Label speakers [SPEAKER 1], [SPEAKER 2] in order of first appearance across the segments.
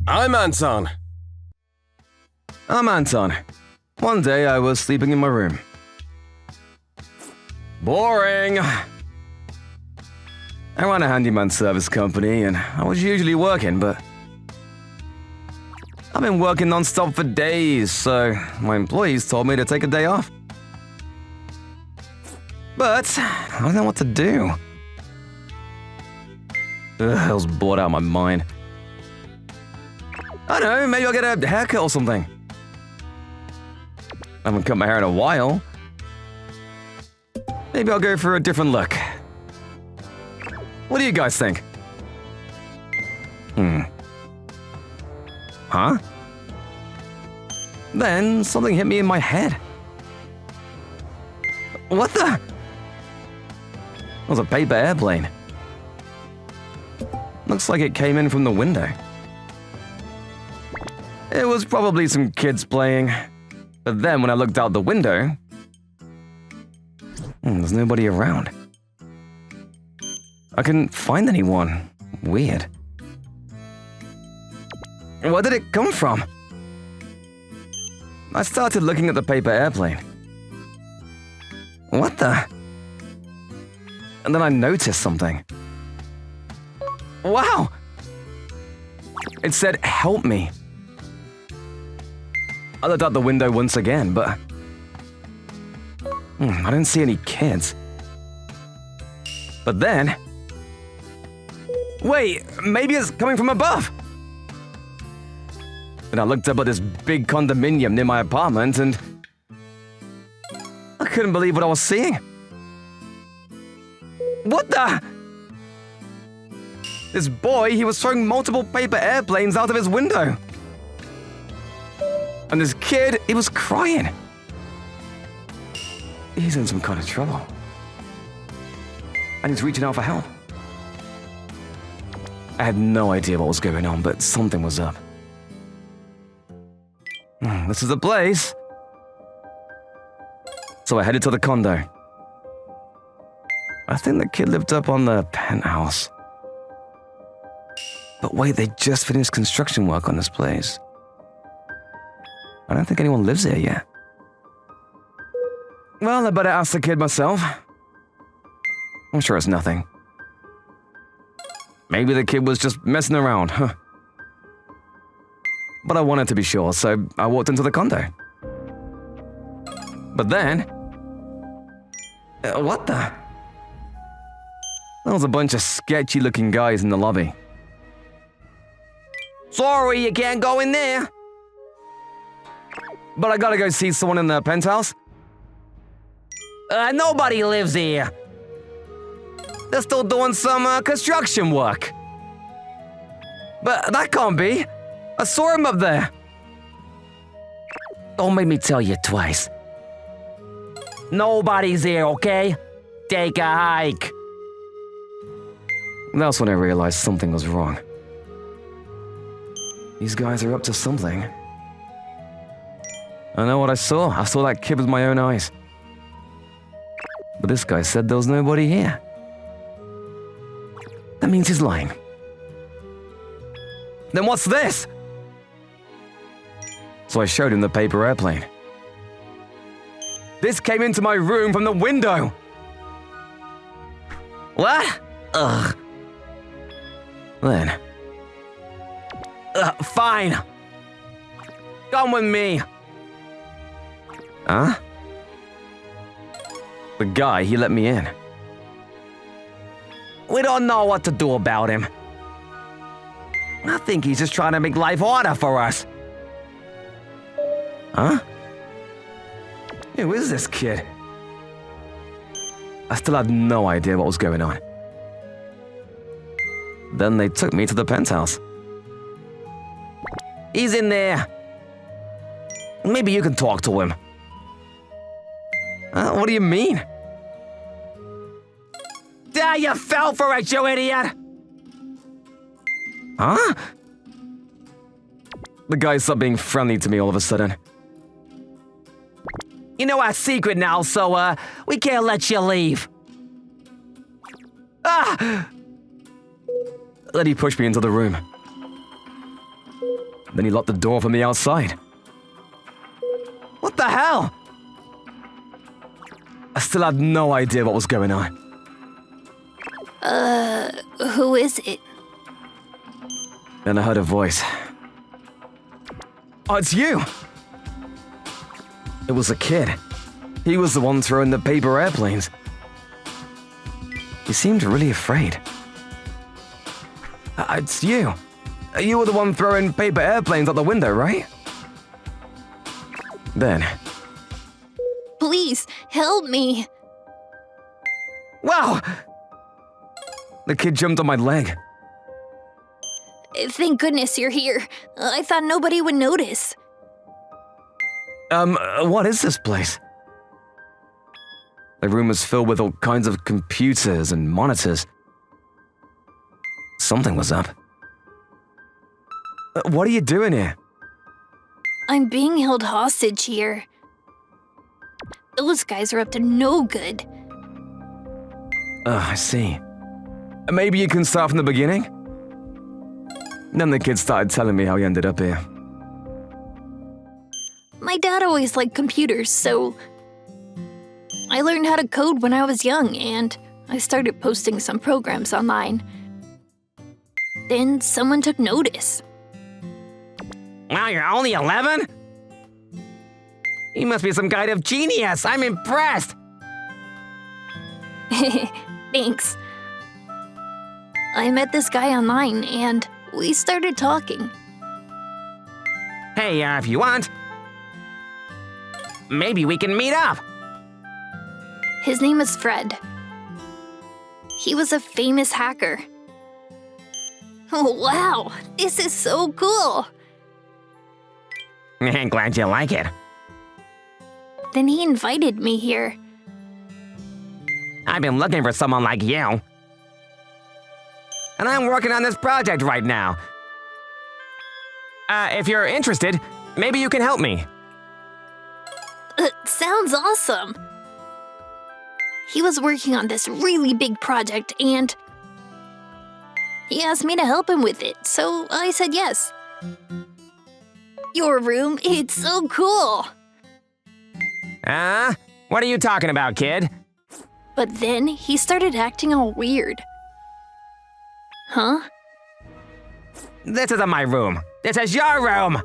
[SPEAKER 1] I'm Anton.
[SPEAKER 2] I'm Anton. One day I was sleeping in my room. Boring! I run a handyman service company and I was usually working, but I've been working non-stop for days, so my employees told me to take a day off. But I don't know what to do. I was bored out of my mind. I don't know, maybe I'll get a haircut or something. I haven't cut my hair in a while. Maybe I'll go for a different look. What do you guys think? Huh? Then something hit me in my head. What the? It was a paper airplane. Looks like it came in from the window. It was probably some kids playing. But then when I looked out the window, there's nobody around. I couldn't find anyone. Weird. Where did it come from? I started looking at the paper airplane. What the? And then I noticed something. Wow! It said, "Help me." I looked out the window once again, but I didn't see any kids. But then, wait, maybe it's coming from above. And I looked up at this big condominium near my apartment and I couldn't believe what I was seeing. What the? This boy, he was throwing multiple paper airplanes out of his window. And this kid, he was crying. He's in some kind of trouble. And he's reaching out for help. I had no idea what was going on, but something was up. This is the place. So I headed to the condo. I think the kid lived up on the penthouse. But wait, they just finished construction work on this place. I don't think anyone lives here yet. Well, I better ask the kid myself. I'm sure it's nothing. Maybe the kid was just messing around, huh? But I wanted to be sure, so I walked into the condo. But then... what the? There was a bunch of sketchy-looking guys in the lobby. Sorry, you can't go in there. But I gotta go see someone in the penthouse. Nobody lives here. They're still doing some construction work. But that can't be. I saw him up there. Don't make me tell you twice. Nobody's here, okay? Take a hike. That's when I realized something was wrong. These guys are up to something. I know what I saw. I saw that kid with my own eyes. But this guy said there was nobody here. That means he's lying. Then what's this? So I showed him the paper airplane. This came into my room from the window. What? Ugh. Then. Fine. Come with me. Huh? The guy, he let me in. We don't know what to do about him. I think he's just trying to make life harder for us. Huh? Who is this kid? I still had no idea what was going on. Then they took me to the penthouse. He's in there. Maybe you can talk to him. What do you mean? You fell for it, you idiot! Huh? The guy stopped being friendly to me all of a sudden. You know our secret now, so, we can't let you leave. Ah! Then he pushed me into the room. Then he locked the door from the outside. What the hell? I still had no idea what was going on.
[SPEAKER 1] Who is it?
[SPEAKER 2] Then I heard a voice. Oh, it's you! It was a kid. He was the one throwing the paper airplanes. He seemed really afraid. It's you. You were the one throwing paper airplanes out the window, right? Then.
[SPEAKER 1] Please, help me.
[SPEAKER 2] Wow! The kid jumped on my leg.
[SPEAKER 1] Thank goodness you're here. I thought nobody would notice.
[SPEAKER 2] What is this place? The room was filled with all kinds of computers and monitors. Something was up. What are you doing here?
[SPEAKER 1] I'm being held hostage here. Those guys are up to no good.
[SPEAKER 2] I see. Maybe you can start from the beginning? Then the kid started telling me how he ended up here.
[SPEAKER 1] My dad always liked computers, so I learned how to code when I was young, and I started posting some programs online. Then someone took notice.
[SPEAKER 2] Wow, you're only 11? You must be some kind of genius. I'm impressed.
[SPEAKER 1] Thanks. I met this guy online, and we started talking.
[SPEAKER 2] Hey, if you want, maybe we can meet up.
[SPEAKER 1] His name is Fred. He was a famous hacker. Oh, wow, this is so cool.
[SPEAKER 2] Glad you like it.
[SPEAKER 1] Then he invited me here.
[SPEAKER 2] I've been looking for someone like you. And I'm working on this project right now. If you're interested, maybe you can help me.
[SPEAKER 1] Sounds awesome. He was working on this really big project, and he asked me to help him with it, so I said yes. Your room, it's so cool.
[SPEAKER 2] What are you talking about, kid?
[SPEAKER 1] But then he started acting all weird. Huh?
[SPEAKER 2] This isn't my room. This is your room.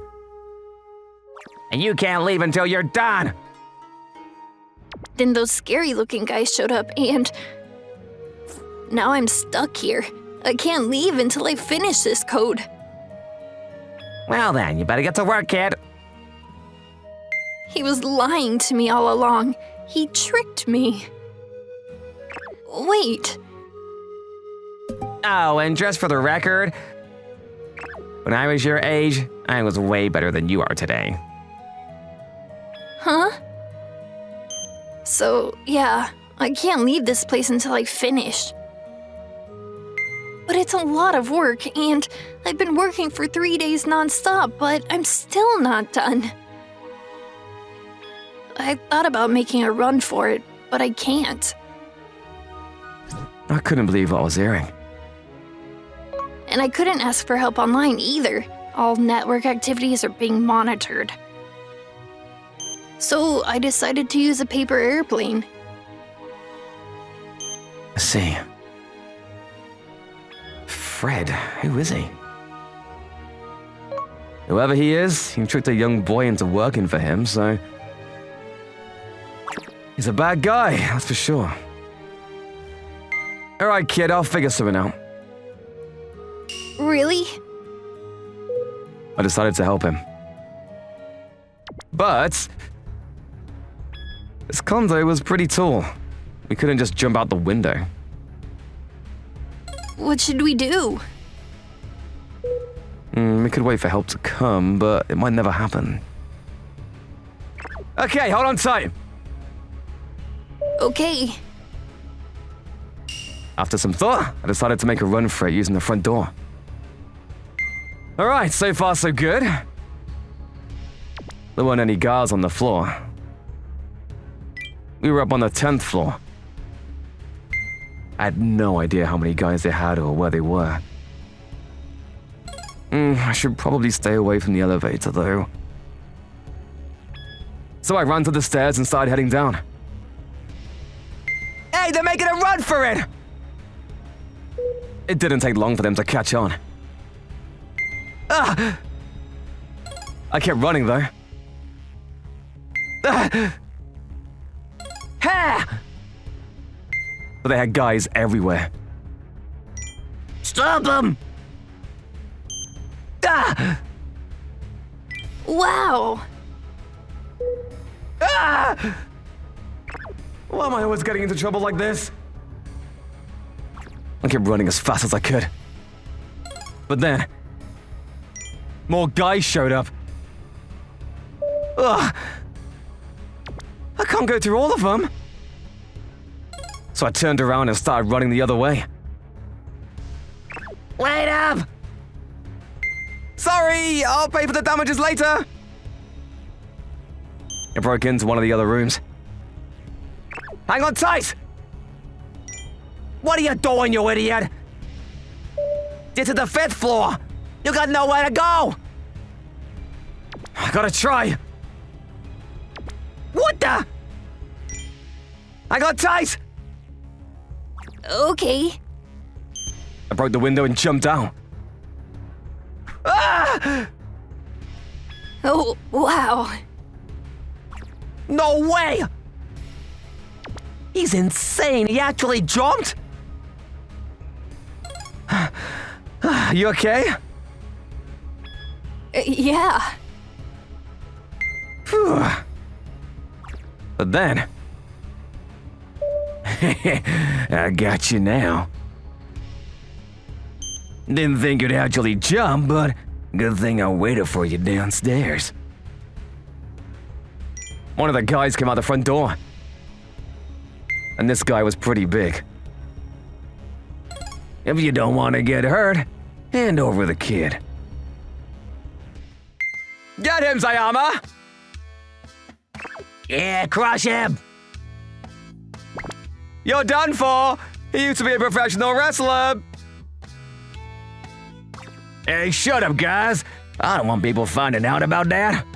[SPEAKER 2] And you can't leave until you're done.
[SPEAKER 1] Then those scary-looking guys showed up, and now I'm stuck here. I can't leave until I finish this code.
[SPEAKER 2] Well then, you better get to work, kid.
[SPEAKER 1] He was lying to me all along. He tricked me. Wait.
[SPEAKER 2] Oh, and just for the record, when I was your age, I was way better than you are today.
[SPEAKER 1] Huh? So, yeah, I can't leave this place until I finish. But it's a lot of work, and I've been working for 3 days non-stop, but I'm still not done. I thought about making a run for it, but I can't.
[SPEAKER 2] I couldn't believe what I was hearing.
[SPEAKER 1] And I couldn't ask for help online either. All network activities are being monitored. So I decided to use a paper airplane.
[SPEAKER 2] I see. Fred, who is he? Whoever he is, he tricked a young boy into working for him, so he's a bad guy, that's for sure. Alright, kid, I'll figure something out.
[SPEAKER 1] Really?
[SPEAKER 2] I decided to help him. But this condo was pretty tall. We couldn't just jump out the window.
[SPEAKER 1] What should we do?
[SPEAKER 2] We could wait for help to come, but it might never happen. Okay, hold on tight.
[SPEAKER 1] Okay.
[SPEAKER 2] After some thought, I decided to make a run for it using the front door. Alright, so far so good. There weren't any guards on the floor. We were up on the 10th floor. I had no idea how many guys they had or where they were. I should probably stay away from the elevator, though. So I ran to the stairs and started heading down. Hey, they're making a run for it! It didn't take long for them to catch on. Ah! I kept running, though. Ah! Ha! But they had guys everywhere. Stop them! Ah!
[SPEAKER 1] Wow!
[SPEAKER 2] Ah! Why am I always getting into trouble like this? I kept running as fast as I could. But then, more guys showed up. Ugh! I can't go through all of them. So I turned around and started running the other way. Wait up! Sorry, I'll pay for the damages later. I broke into one of the other rooms. Hang on tight! What are you doing, you idiot? This is the 5th floor. You got nowhere to go. I gotta try. What the? I got tight!
[SPEAKER 1] Okay.
[SPEAKER 2] I broke the window and jumped down. Ah!
[SPEAKER 1] Oh, wow.
[SPEAKER 2] No way! He's insane. He actually jumped? You okay?
[SPEAKER 1] Yeah.
[SPEAKER 2] Phew. But then... I got you now. Didn't think you'd actually jump, but good thing I waited for you downstairs. One of the guys came out the front door. And this guy was pretty big. If you don't want to get hurt, hand over the kid. Get him, Sayama! Yeah, crush him! You're done for! He used to be a professional wrestler! Hey, shut up, guys! I don't want people finding out about that.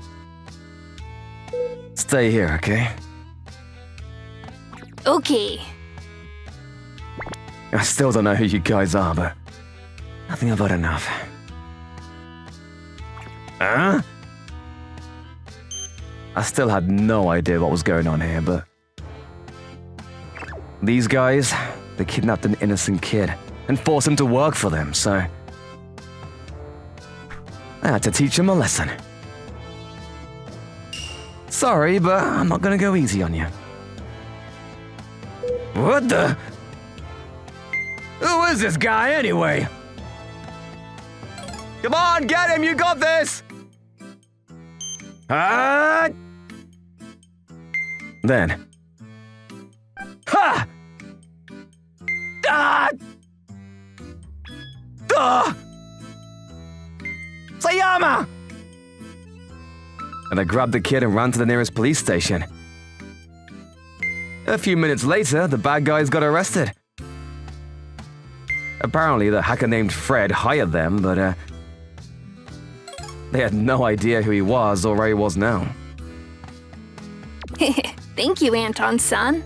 [SPEAKER 2] Stay here, okay?
[SPEAKER 1] Okay.
[SPEAKER 2] I still don't know who you guys are, but I think I've had enough. Huh? I still had no idea what was going on here, but... These guys, they kidnapped an innocent kid and forced him to work for them, so... I had to teach him a lesson. Sorry, but I'm not gonna go easy on you. What the? Who is this guy anyway? Come on, get him, you got this! Then... Ha! Ah! Sayama! And I grabbed the kid and ran to the nearest police station. A few minutes later, the bad guys got arrested. Apparently, the hacker named Fred hired them, but they had no idea who he was or where he was now.
[SPEAKER 1] Thank you, Anton-san.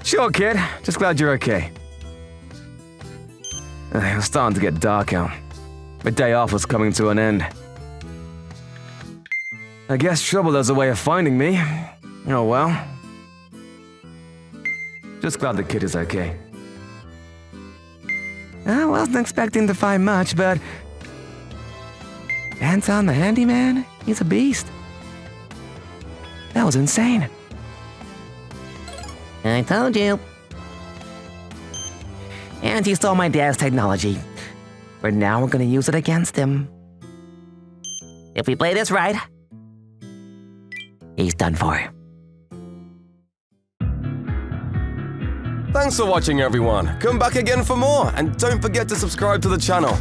[SPEAKER 2] Sure, kid. Just glad you're okay. It was starting to get dark out. My day off was coming to an end. I guess trouble has a way of finding me. Oh well. Just glad the kid is okay. I wasn't expecting to find much, but... Anton the handyman? He's a beast. That was insane. I told you. And he stole my dad's technology. But now we're gonna use it against him. If we play this right, he's done for.
[SPEAKER 3] Thanks for watching, everyone. Come back again for more, and don't forget to subscribe to the channel.